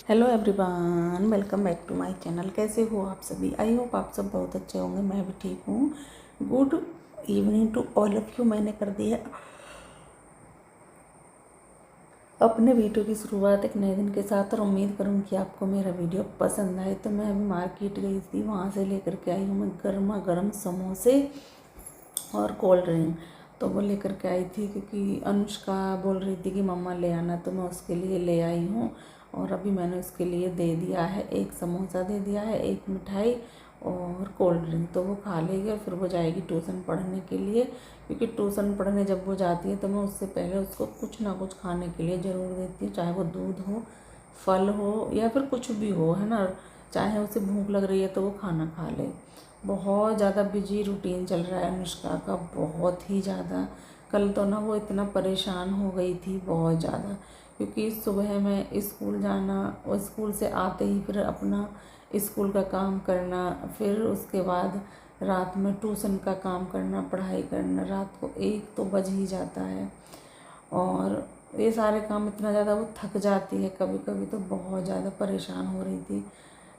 Hello everyone, welcome back to my channel. कैसे हो आप सभी? आई होप आप सब बहुत अच्छे होंगे। मैं भी ठीक हूँ। Good evening to all of you. मैंने कर दी है अपने वीडियो की शुरुआत एक नए दिन के साथ और उम्मीद करूँ कि आपको मेरा वीडियो पसंद आए। तो मैं अभी मार्केट गई थी, वहाँ से लेकर के आई हूँ मैं गर्मा गर्म समोसे और कोल्ड ड्रिंक। तो वो लेकर के आई थी क्योंकि अनुष्का बोल रही थी कि मम्मा ले आना, तो मैं उसके लिए ले आई हूँ। और अभी मैंने उसके लिए दे दिया है, एक समोसा दे दिया है, एक मिठाई और कोल्ड ड्रिंक। तो वो खा लेगी और फिर वो जाएगी ट्यूशन पढ़ने के लिए, क्योंकि ट्यूशन पढ़ने जब वो जाती है तो मैं उससे पहले उसको कुछ ना कुछ खाने के लिए ज़रूर देती हूँ, चाहे वो दूध हो, फल हो या फिर कुछ भी हो, है ना। चाहे उसे भूख लग रही है तो वो खाना खा ले। बहुत ज़्यादा बिजी रूटीन चल रहा है अनुष्का का, बहुत ही ज़्यादा। कल तो ना वो इतना परेशान हो गई थी, बहुत ज़्यादा, क्योंकि सुबह में स्कूल जाना और स्कूल से आते ही फिर अपना स्कूल का काम करना, फिर उसके बाद रात में ट्यूशन का काम करना, पढ़ाई करना, रात को 1 तो बज ही जाता है। और ये सारे काम इतना ज़्यादा वो थक जाती है, कभी कभी तो बहुत ज़्यादा परेशान हो रही थी।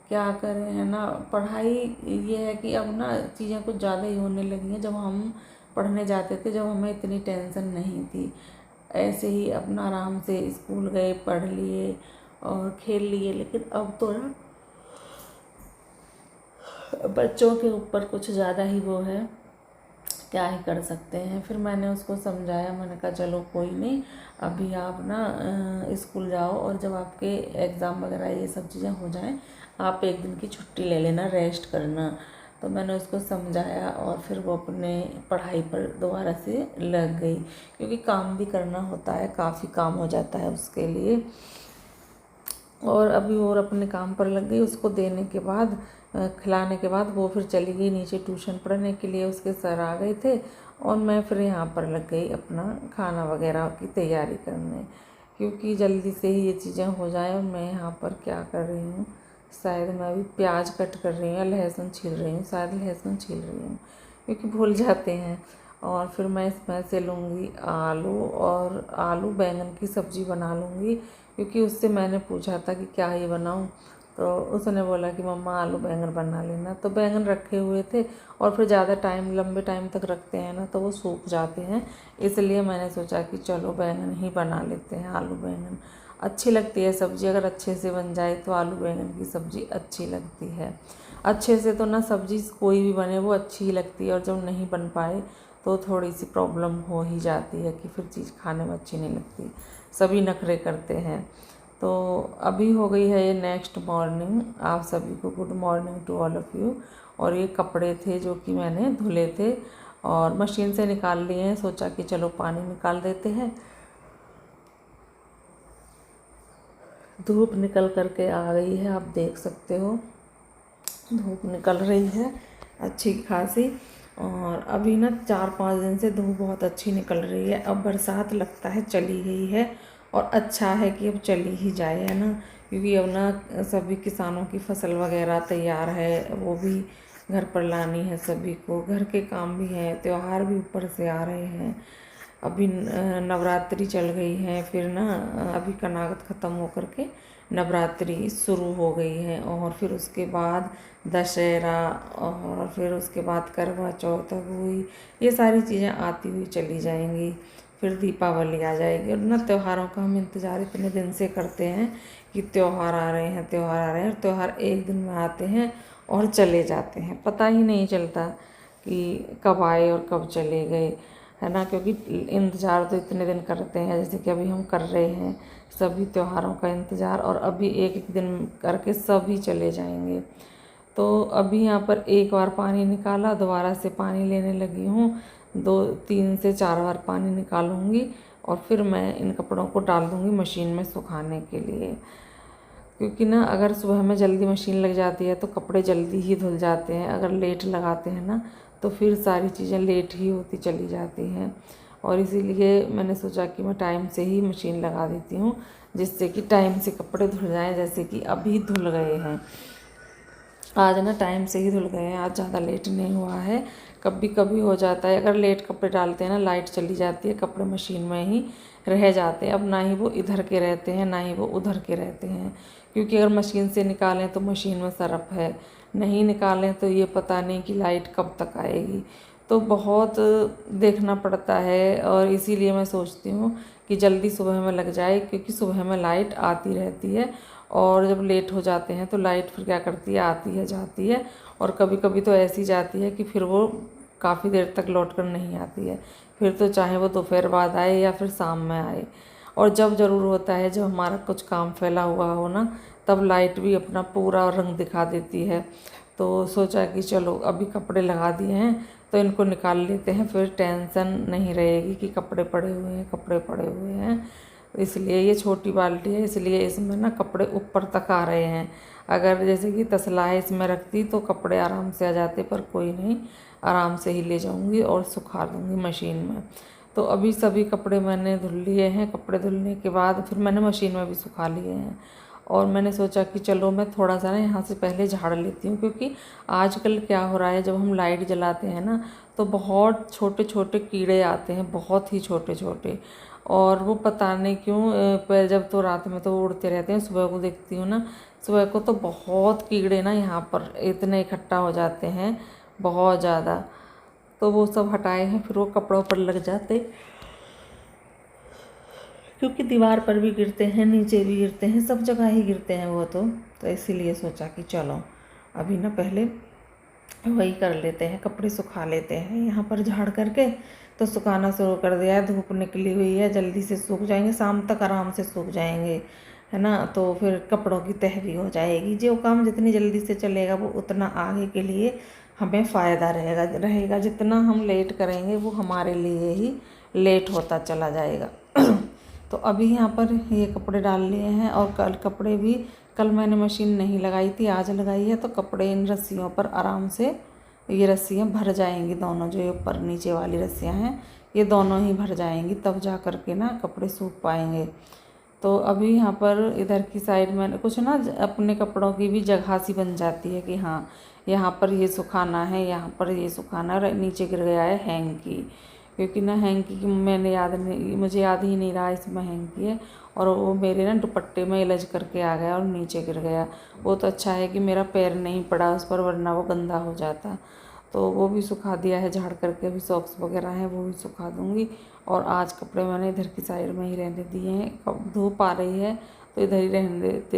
क्या करें, है ना। पढ़ाई ये है कि अब ना चीज़ें कुछ ज़्यादा ही होने लगी हैं। जब हम पढ़ने जाते थे, जब हमें इतनी टेंशन नहीं थी, ऐसे ही अपना आराम से स्कूल गए, पढ़ लिए और खेल लिए। लेकिन अब तो ना बच्चों के ऊपर कुछ ज़्यादा ही वो है, क्या ही कर सकते हैं। फिर मैंने उसको समझाया, मैंने कहा चलो कोई नहीं, अभी आप ना स्कूल जाओ और जब आपके एग्ज़ाम वगैरह ये सब चीज़ें हो जाएं, आप 1 दिन की छुट्टी ले लेना, रेस्ट करना। तो मैंने उसको समझाया और फिर वो अपने पढ़ाई पर दोबारा से लग गई, क्योंकि काम भी करना होता है, काफ़ी काम हो जाता है उसके लिए। और अभी और अपने काम पर लग गई। उसको देने के बाद, खिलाने के बाद वो फिर चली गई नीचे ट्यूशन पढ़ने के लिए, उसके सर आ गए थे और मैं फिर यहाँ पर लग गई अपना खाना वगैरह की तैयारी करने, क्योंकि जल्दी से ही ये चीज़ें हो जाएं। और मैं यहाँ पर क्या कर रही हूँ, शायद मैं अभी प्याज कट कर रही हूँ या लहसुन छील रही हूँ, शायद लहसुन छील रही हूँ, क्योंकि भूल जाते हैं। और फिर मैं इसमें से लूँगी आलू, और आलू बैंगन की सब्ज़ी बना लूँगी, क्योंकि उससे मैंने पूछा था कि क्या ये बनाऊँ, तो उसने बोला कि मम्मा आलू बैंगन बना लेना। तो बैंगन रखे हुए थे और फिर ज़्यादा टाइम, लंबे टाइम तक रखते हैं ना तो वो सूख जाते हैं, इसलिए मैंने सोचा कि चलो बैंगन ही बना लेते हैं। आलू बैंगन अच्छी लगती है सब्ज़ी, अगर अच्छे से बन जाए तो आलू बैंगन की सब्ज़ी अच्छी लगती है। अच्छे से तो ना सब्ज़ी कोई भी बने वो अच्छी ही लगती है, और जब नहीं बन पाए तो थोड़ी सी प्रॉब्लम हो ही जाती है कि फिर चीज़ खाने में अच्छी नहीं लगती, सभी नखरे करते हैं। तो अभी हो गई है ये नेक्स्ट मॉर्निंग। आप सभी को good morning to all of you. और ये कपड़े थे जो कि मैंने धुले थे और मशीन से निकाल लिए हैं, सोचा कि चलो पानी निकाल देते हैं। धूप निकल करके आ गई है, आप देख सकते हो धूप निकल रही है अच्छी खासी। और अभी ना 4-5 दिन से धूप बहुत अच्छी निकल रही है। अब बरसात लगता है चली गई है, और अच्छा है कि अब चली ही जाए, है ना, क्योंकि अब ना सभी किसानों की फसल वगैरह तैयार है, वो भी घर पर लानी है, सभी को घर के काम भी हैं, त्योहार भी ऊपर से आ रहे हैं। अभी नवरात्रि चल गई है, फिर ना अभी कनागत ख़त्म होकर के नवरात्रि शुरू हो गई है, और फिर उसके बाद दशहरा, और फिर उसके बाद करवा चौथ हुई, ये सारी चीज़ें आती हुई चली जाएंगी। फिर दीपावली आ जाएगी, और ना त्योहारों का हम इंतज़ार इतने दिन से करते हैं कि त्यौहार आ रहे हैं, त्यौहार आ रहे हैं, और त्यौहार एक दिन में आते हैं और चले जाते हैं, पता ही नहीं चलता कि कब आए और कब चले गए, है ना। क्योंकि इंतज़ार तो इतने दिन करते हैं, जैसे कि अभी हम कर रहे हैं सभी त्योहारों का इंतज़ार, और अभी एक एक दिन करके सभी चले जाएंगे। तो अभी यहाँ पर एक बार पानी निकाला, दोबारा से पानी लेने लगी हूँ, 2-3 से 4 बार पानी निकालूंगी और फिर मैं इन कपड़ों को डाल दूँगी मशीन में सुखाने के लिए। क्योंकि ना अगर सुबह में जल्दी मशीन लग जाती है तो कपड़े जल्दी ही धुल जाते हैं, अगर लेट लगाते हैं ना तो फिर सारी चीज़ें लेट ही होती चली जाती हैं। और इसीलिए मैंने सोचा कि मैं टाइम से ही मशीन लगा देती हूँ, जिससे कि टाइम से कपड़े धुल जाएं, जैसे कि अभी धुल गए हैं। आज ना टाइम से ही धुल गए हैं, आज ज़्यादा लेट नहीं हुआ है। कभी कभी हो जाता है, अगर लेट कपड़े डालते हैं ना, लाइट चली जाती है, कपड़े मशीन में ही रह जाते हैं। अब ना ही वो इधर के रहते हैं, ना ही वो उधर के रहते हैं, क्योंकि अगर मशीन से निकालें तो मशीन में सरफ है, नहीं निकालें तो ये पता नहीं कि लाइट कब तक आएगी। तो बहुत देखना पड़ता है, और इसीलिए मैं सोचती हूँ कि जल्दी सुबह में लग जाए, क्योंकि सुबह में लाइट आती रहती है, और जब लेट हो जाते हैं तो लाइट फिर क्या करती है, आती है जाती है, और कभी कभी तो ऐसी जाती है कि फिर वो काफ़ी देर तक लौट कर नहीं आती है। फिर तो चाहे वो दोपहर बाद आए या फिर शाम में आए। और जब ज़रूर होता है, जब हमारा कुछ काम फैला हुआ हो ना, तब लाइट भी अपना पूरा रंग दिखा देती है। तो सोचा कि चलो अभी कपड़े लगा दिए हैं तो इनको निकाल लेते हैं, फिर टेंशन नहीं रहेगी कि कपड़े पड़े हुए हैं, कपड़े पड़े हुए हैं। इसलिए ये छोटी बाल्टी है, इसलिए इसमें ना कपड़े ऊपर तक आ रहे हैं। अगर जैसे कि तसला है, इसमें रखती तो कपड़े आराम से आ जाते, पर कोई नहीं, आराम से ही ले जाऊंगी और सुखा दूंगी मशीन में। तो अभी सभी कपड़े मैंने धुल लिए हैं। कपड़े धुलने के बाद फिर मैंने मशीन में भी सुखा लिए हैं, और मैंने सोचा कि चलो मैं थोड़ा सा ना यहाँ से पहले झाड़ लेती हूँ, क्योंकि आजकल क्या हो रहा है, जब हम लाइट जलाते हैं ना तो बहुत छोटे छोटे कीड़े आते हैं, बहुत ही छोटे छोटे। और वो पता नहीं क्यों पर जब तो रात में तो उड़ते रहते हैं, सुबह को देखती हूँ ना, सुबह को तो बहुत कीड़े ना यहाँ पर इतने इकट्ठा हो जाते हैं, बहुत ज़्यादा। तो वो सब हटाए हैं, फिर वो कपड़ों पर लग जाते, क्योंकि दीवार पर भी गिरते हैं, नीचे भी गिरते हैं, सब जगह ही गिरते हैं वो तो इसीलिए सोचा कि चलो अभी ना पहले वही कर लेते हैं, कपड़े सुखा लेते हैं। यहाँ पर झाड़ करके तो सुखाना शुरू कर दिया है, धूप निकली हुई है, जल्दी से सूख जाएंगे, शाम तक आराम से सूख जाएंगे, है ना। तो फिर कपड़ों की तह भी हो जाएगी। जो काम जितनी जल्दी से चलेगा वो उतना आगे के लिए हमें फ़ायदा रहेगा। जितना हम लेट करेंगे वो हमारे लिए ही लेट होता चला जाएगा। तो अभी यहाँ पर ये कपड़े डाल लिए हैं, और कल मैंने मशीन नहीं लगाई थी, आज लगाई है। तो कपड़े इन रस्सियों पर आराम से, ये रस्सियाँ भर जाएंगी, दोनों जो ये ऊपर नीचे वाली रस्सियाँ हैं ये दोनों ही भर जाएंगी, तब जा कर के ना कपड़े सूख पाएंगे। तो अभी यहाँ पर इधर की साइड में कुछ ना अपने कपड़ों की भी जगह सी बन जाती है कि हाँ यहाँ पर ये सुखाना है, यहाँ पर ये सुखाना है। नीचे गिर गया है हैंग की, क्योंकि ना हैंग की मुझे याद ही नहीं रहा इसमें हैंग की है, और वो मेरे ना दुपट्टे में इलझ करके आ गया और नीचे गिर गया। वो तो अच्छा है कि मेरा पैर नहीं पड़ा उस पर, वरना वो गंदा हो जाता। तो वो भी सुखा दिया है झाड़ करके। अभी सॉक्स वगैरह हैं वो भी सुखा दूँगी। और आज कपड़े मैंने इधर की साइड में ही रहने दिए हैं। कब धूप आ रही है तो इधर ही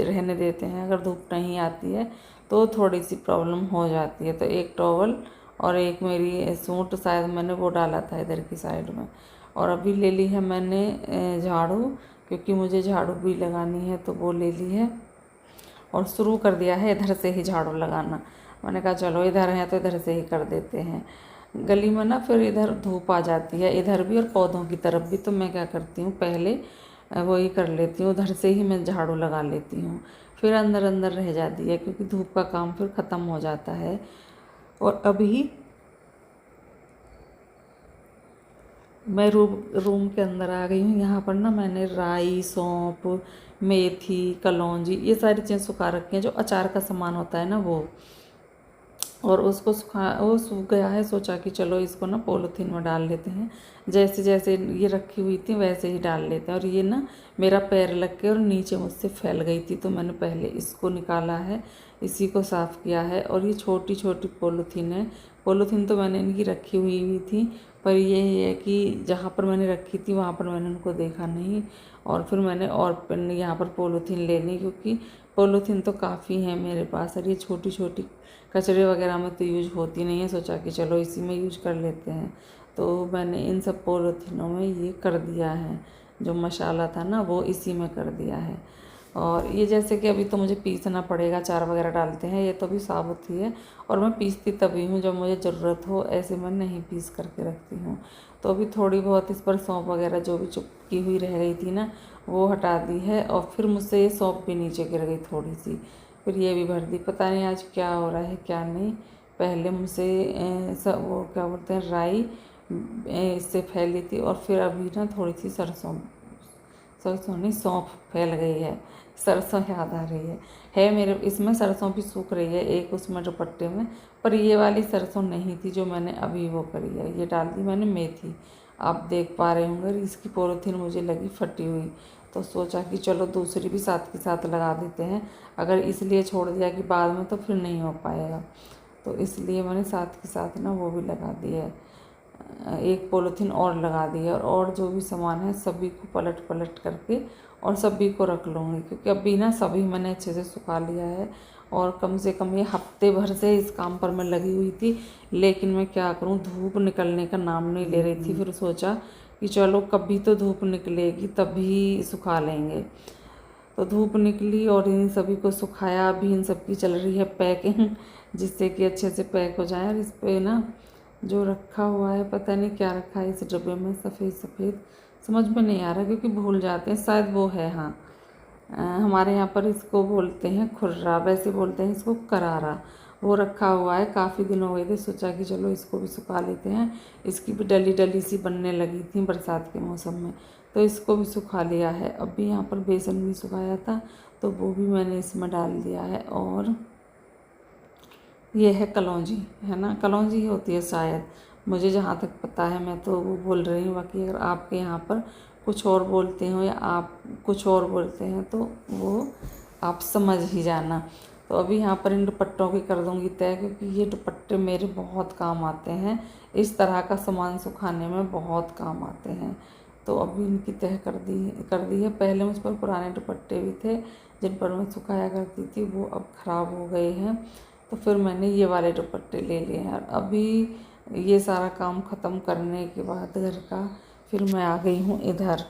रहने देते हैं। अगर धूप नहीं आती है तो थोड़ी सी प्रॉब्लम हो जाती है। तो एक टॉवल और एक मेरी सूट शायद मैंने वो डाला था इधर की साइड में। और अभी ले ली है मैंने झाड़ू, क्योंकि मुझे झाड़ू भी लगानी है, तो वो ले ली है और शुरू कर दिया है इधर से ही झाड़ू लगाना। मैंने कहा चलो इधर हैं तो इधर से ही कर देते हैं। गली में ना फिर इधर धूप आ जाती है, इधर भी और पौधों की तरफ भी। तो मैं क्या करती हूँ, पहले वही कर लेती हूँ, उधर से ही मैं झाड़ू लगा लेती हूँ, फिर अंदर अंदर रह जाती है, क्योंकि धूप का काम फिर ख़त्म हो जाता है। और अभी मैं रूम के अंदर आ गई हूँ। यहाँ पर ना मैंने राई, सौंफ, मेथी, कलौंजी, ये सारी चीज़ें सुखा रखी हैं, जो अचार का सामान होता है ना वो। और उसको वो सूख गया है, सोचा कि चलो इसको ना पॉलीथीन में डाल लेते हैं। जैसे जैसे ये रखी हुई थी वैसे ही डाल लेते हैं। और ये ना मेरा पैर लग के और नीचे मुझसे फैल गई थी, तो मैंने पहले इसको निकाला है, इसी को साफ़ किया है। और ये छोटी छोटी पॉलीथीन है। पॉलीथीन तो मैंने इनकी रखी हुई थी, पर ये है कि जहाँ पर मैंने रखी थी वहाँ पर मैंने उनको देखा नहीं, और फिर मैंने और यहाँ पर पॉलीथीन ले ली, क्योंकि पॉलीथीन तो काफ़ी है मेरे पास। और ये छोटी छोटी कचरे वगैरह में तो यूज होती नहीं है, सोचा कि चलो इसी में यूज कर लेते हैं। तो मैंने इन सब पॉलीथीनों में ये कर दिया है, जो मसाला था ना वो इसी में कर दिया है। और ये जैसे कि अभी तो मुझे पीसना पड़ेगा, चार वगैरह डालते हैं, ये तो भी साबुत ही है। और मैं पीसती तभी हूँ जब मुझे ज़रूरत हो, ऐसे मैं नहीं पीस करके रखती हूँ। तो अभी थोड़ी बहुत इस पर सौंफ वगैरह जो भी चुपकी हुई रह गई थी ना वो हटा दी है। और फिर मुझसे ये सौंफ भी नीचे गिर गई थोड़ी सी, फिर ये भी भर दी। पता नहीं आज क्या हो रहा है क्या नहीं। पहले मुझसे सब वो क्या बोलते हैं राई इससे फैली थी, और फिर अभी ना थोड़ी सी सरसों नहीं सौंफ फैल गई है। सरसों याद आ रही है मेरे इसमें सरसों भी सूख रही है एक उसमें दुपट्टे में, पर ये वाली सरसों नहीं थी जो मैंने अभी वो करी है, ये डाल दी मैंने मेथी। आप देख पा रहे होंगे इसकी पॉलीथीन मुझे लगी फटी हुई, तो सोचा कि चलो दूसरी भी साथ के साथ लगा देते हैं, अगर इसलिए छोड़ दिया कि बाद में तो फिर नहीं हो पाएगा, तो इसलिए मैंने साथ के साथ ना वो भी लगा दी है, एक पॉलीथीन और लगा दी है। और जो भी सामान है सभी को पलट पलट करके और सभी को रख लूँगी, क्योंकि अभी ना सभी मैंने अच्छे से सुखा लिया है और कम से कम ये हफ्ते भर से इस काम पर मैं लगी हुई थी, लेकिन मैं क्या करूँ, धूप निकलने का नाम नहीं ले रही थी। फिर सोचा कि चलो कभी तो धूप निकलेगी तभी सुखा लेंगे, तो धूप निकली और इन सभी को सुखाया। अभी इन सब की चल रही है पैकिंग, जिससे कि अच्छे से पैक हो जाए। और इस पे ना जो रखा हुआ है पता नहीं क्या रखा है इस डब्बे में, सफ़ेद सफ़ेद समझ में नहीं आ रहा क्योंकि भूल जाते हैं, शायद वो है, हाँ हमारे यहाँ पर इसको बोलते हैं खुर्रा, वैसे बोलते हैं इसको करारा। वो रखा हुआ है, काफ़ी दिन हो गए थे, सोचा कि चलो इसको भी सुखा लेते हैं। इसकी भी डली डली सी बनने लगी थी बरसात के मौसम में, तो इसको भी सुखा लिया है। अभी यहाँ पर बेसन भी सुखाया था तो वो भी मैंने इसमें डाल दिया है। और ये है कलौंजी, है ना, कलौंजी ही होती है शायद, मुझे जहाँ तक पता है, मैं तो वो बोल रही हूँ। बाकी अगर आपके यहाँ पर कुछ और बोलते हो या आप कुछ और बोलते हैं तो वो आप समझ ही जाना। तो अभी यहाँ पर इन दुपट्टों की कर दूँगी तय, क्योंकि ये दुपट्टे मेरे बहुत काम आते हैं, इस तरह का सामान सुखाने में बहुत काम आते हैं। तो अभी इनकी तह कर दी है। पहले मुझ पर पुराने दुपट्टे भी थे जिन पर मैं सुखाया करती थी, वो अब ख़राब हो गए हैं, तो फिर मैंने ये वाले दुपट्टे ले लिए हैं। और अभी ये सारा काम ख़त्म करने के बाद घर का, फिर मैं आ गई हूँ इधर।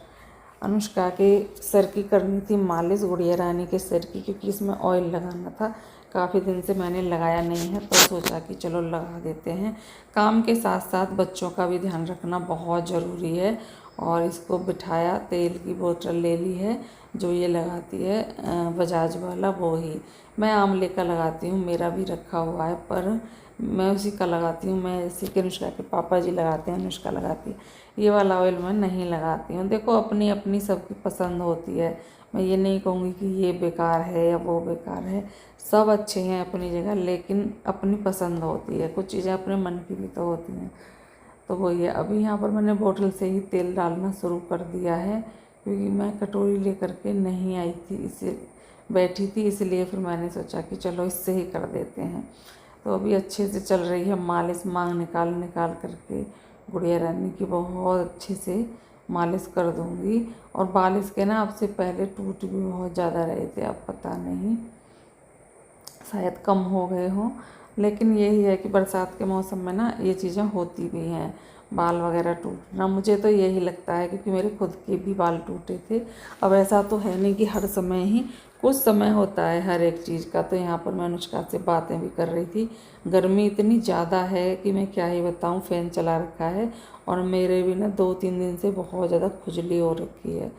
अनुष्का के सर की करनी थी मालिश, गुड़िया रानी के सर की, क्योंकि इसमें ऑयल लगाना था, काफ़ी दिन से मैंने लगाया नहीं है, तो सोचा कि चलो लगा देते हैं। काम के साथ साथ बच्चों का भी ध्यान रखना बहुत ज़रूरी है। और इसको बिठाया, तेल की बोतल ले ली है, जो ये लगाती है बजाज वाला, वो ही मैं आंवले का लगाती हूँ, मेरा भी रखा हुआ है, पर मैं उसी का लगाती हूँ। मैं जैसे कि अनुष्का के पापा जी लगाते हैं, अनुष्का लगाती है, ये वाला ऑयल मैं नहीं लगाती हूँ। देखो अपनी अपनी सबकी पसंद होती है, मैं ये नहीं कहूँगी कि ये बेकार है या वो बेकार है, सब अच्छे हैं अपनी जगह, लेकिन अपनी पसंद होती है, कुछ चीज़ें अपने मन की भी तो होती हैं। तो वो ये अभी यहाँ पर मैंने बोतल से ही तेल डालना शुरू कर दिया है, क्योंकि मैं कटोरी लेकर के नहीं आई थी, इसे बैठी थी, इसलिए फिर मैंने सोचा कि चलो इससे ही कर देते हैं। तो अभी अच्छे से चल रही है मालिश, मांग निकाल निकाल करके गुड़िया रानी की बहुत अच्छे से मालिश कर दूंगी। और बाल इसके ना अब से पहले टूट भी बहुत ज़्यादा रहे थे, अब पता नहीं शायद कम हो गए हों, लेकिन यही है कि बरसात के मौसम में ना ये चीज़ें होती भी हैं, बाल वगैरह टूटना। मुझे तो यही लगता है, क्योंकि मेरे खुद के भी बाल टूटे थे। अब ऐसा तो है नहीं कि हर समय ही, कुछ समय होता है हर एक चीज़ का। तो यहाँ पर मैं अनुष्का से बातें भी कर रही थी, गर्मी इतनी ज़्यादा है कि मैं क्या ही बताऊँ, फ़ैन चला रखा है, और मेरे भी ना 2-3 दिन से बहुत ज़्यादा खुजली हो रखी है,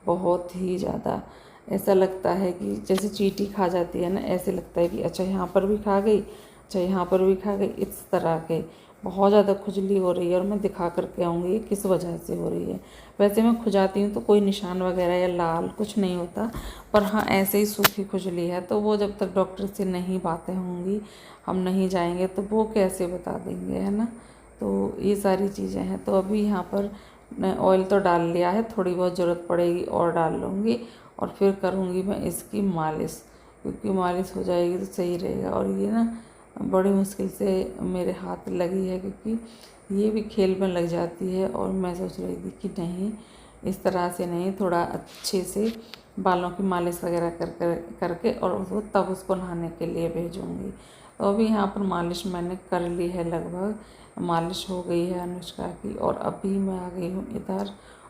बहुत ही ज़्यादा। ऐसा लगता है कि जैसे चींटी खा जाती है ना, ऐसे लगता है कि अच्छा यहाँ पर भी खा गई, अच्छा यहाँ पर भी खा गई, इस तरह के बहुत ज़्यादा खुजली हो रही है। और मैं दिखा करके आऊँगी किस वजह से हो रही है। वैसे मैं खुजाती हूँ तो कोई निशान वगैरह या लाल कुछ नहीं होता, पर हाँ ऐसे ही सूखी खुजली है, तो वो जब तक डॉक्टर से नहीं बातें होंगी, हम नहीं जाएंगे, तो वो कैसे बता देंगे, है ना। तो ये सारी चीज़ें हैं। तो अभी यहाँ पर ऑयल तो डाल लिया है, थोड़ी बहुत ज़रूरत पड़ेगी और डाल लूँगी, और फिर करूँगी मैं इसकी मालिश, क्योंकि मालिश हो जाएगी तो सही रहेगा। और ये ना बड़ी मुश्किल से मेरे हाथ लगी है, क्योंकि ये भी खेल में लग जाती है, और मैं सोच रही थी कि नहीं, इस तरह से नहीं, थोड़ा अच्छे से बालों की मालिश वगैरह करके और उसको तब उसको नहाने के लिए भेजूँगी। तो अभी यहाँ पर मालिश मैंने कर ली है, लगभग मालिश हो गई है अनुष्का की। और अभी मैं आ गई हूँ इधर,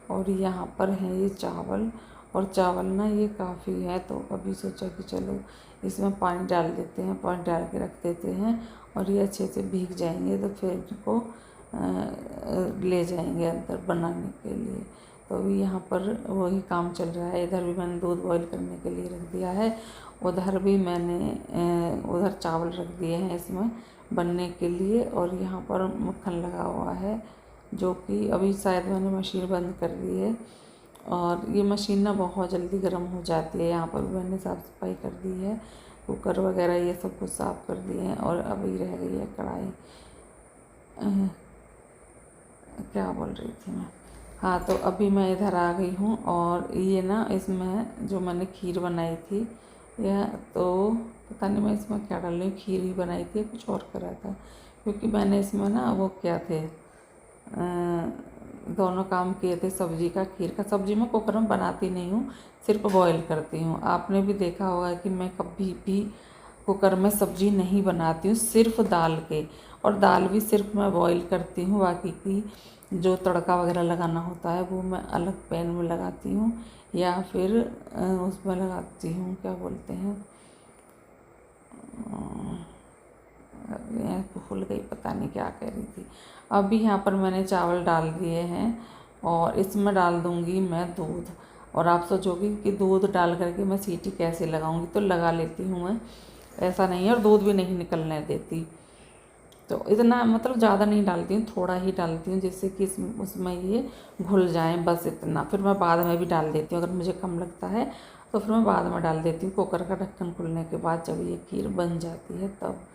और यहाँ पर है ये चावल, और चावल ना ये काफ़ी है, तो अभी सोचा कि चलो इसमें पानी डाल देते हैं, पानी डाल के रख देते हैं, और ये अच्छे से भीग जाएंगे तो फिर इनको ले जाएंगे अंदर बनाने के लिए। तो अभी यहाँ पर वही काम चल रहा है। इधर भी मैंने दूध बॉईल करने के लिए रख दिया है, उधर भी मैंने उधर चावल रख दिए हैं इसमें बनने के लिए। और यहाँ पर मक्खन लगा हुआ है, जो कि अभी शायद मैंने मशीन बंद कर दी है, और ये मशीन ना बहुत जल्दी गर्म हो जाती है। यहाँ पर भी मैंने साफ़ सफाई कर दी है, कुकर वगैरह ये सब कुछ साफ़ कर दिए हैं। और अभी रह गई है कढ़ाई, क्या बोल रही थी मैं, हाँ, तो अभी मैं इधर आ गई हूँ। और ये ना इसमें जो मैंने खीर बनाई थी, यह तो पता नहीं मैं इसमें क्या डाल रही हूँ, खीर ही बनाई थी, कुछ और करा था, क्योंकि मैंने इसमें ना वो क्या थे, दोनों काम किए थे, सब्जी का, खीर का। सब्जी मैं कुकर में बनाती नहीं हूँ, सिर्फ बॉईल करती हूँ। आपने भी देखा होगा कि मैं कभी भी कुकर में सब्जी नहीं बनाती हूँ, सिर्फ दाल के, और दाल भी सिर्फ मैं बॉईल करती हूँ। बाकी की जो तड़का वगैरह लगाना होता है वो मैं अलग पैन में लगाती हूँ, या फिर उसमें लगाती हूँ, क्या बोलते हैं, भूल गई, पता नहीं क्या कह रही थी। अभी यहाँ पर मैंने चावल डाल दिए हैं और इसमें डाल दूँगी मैं दूध। और आप सोचोगे कि दूध डाल करके मैं सीटी कैसे लगाऊंगी, तो लगा लेती हूँ मैं, ऐसा नहीं है, और दूध भी नहीं निकलने देती। तो इतना मतलब ज़्यादा नहीं डालती हूँ, थोड़ा ही डालती हूँ, जिससे कि उसमें ये घुल जाए, बस इतना। फिर मैं बाद में भी डाल देती हूँ, अगर मुझे कम लगता है तो फिर मैं बाद में डाल देती हूँ, कुकर का ढक्कन खुलने के बाद, जब ये खीर बन जाती है तब।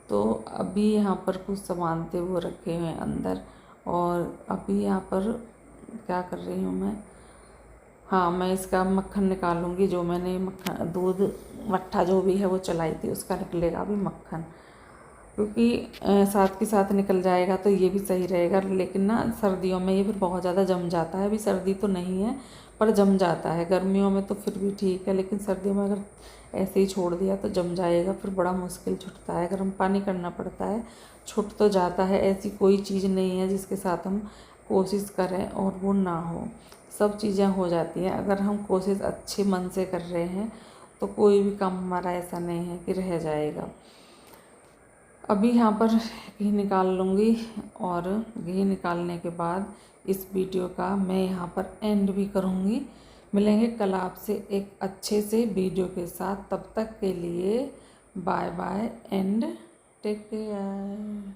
तो अभी यहाँ पर कुछ सामान थे वो रखे हुए हैं अंदर। और अभी यहाँ पर क्या कर रही हूँ मैं, हाँ, मैं इसका मक्खन निकालूंगी, जो मैंने मक्खन, दूध, मट्ठा जो भी है वो चलाई थी, उसका निकलेगा अभी मक्खन, क्योंकि साथ के साथ निकल जाएगा तो ये भी सही रहेगा। लेकिन ना सर्दियों में ये फिर बहुत ज़्यादा जम जाता है। अभी सर्दी तो नहीं है पर जम जाता है, गर्मियों में तो फिर भी ठीक है, लेकिन सर्दियों में अगर ऐसे ही छोड़ दिया तो जम जाएगा, फिर बड़ा मुश्किल छूटता है, गर्म पानी करना पड़ता है। छूट तो जाता है, ऐसी कोई चीज़ नहीं है जिसके साथ हम कोशिश करें और वो ना हो, सब चीज़ें हो जाती हैं। अगर हम कोशिश अच्छे मन से कर रहे हैं तो कोई भी काम हमारा ऐसा नहीं है कि रह जाएगा। अभी यहाँ पर घी निकाल लूँगी, और घी निकालने के बाद इस वीडियो का मैं यहाँ पर एंड भी करूँगी। मिलेंगे कल आपसे एक अच्छे से वीडियो के साथ, तब तक के लिए bye bye and take care.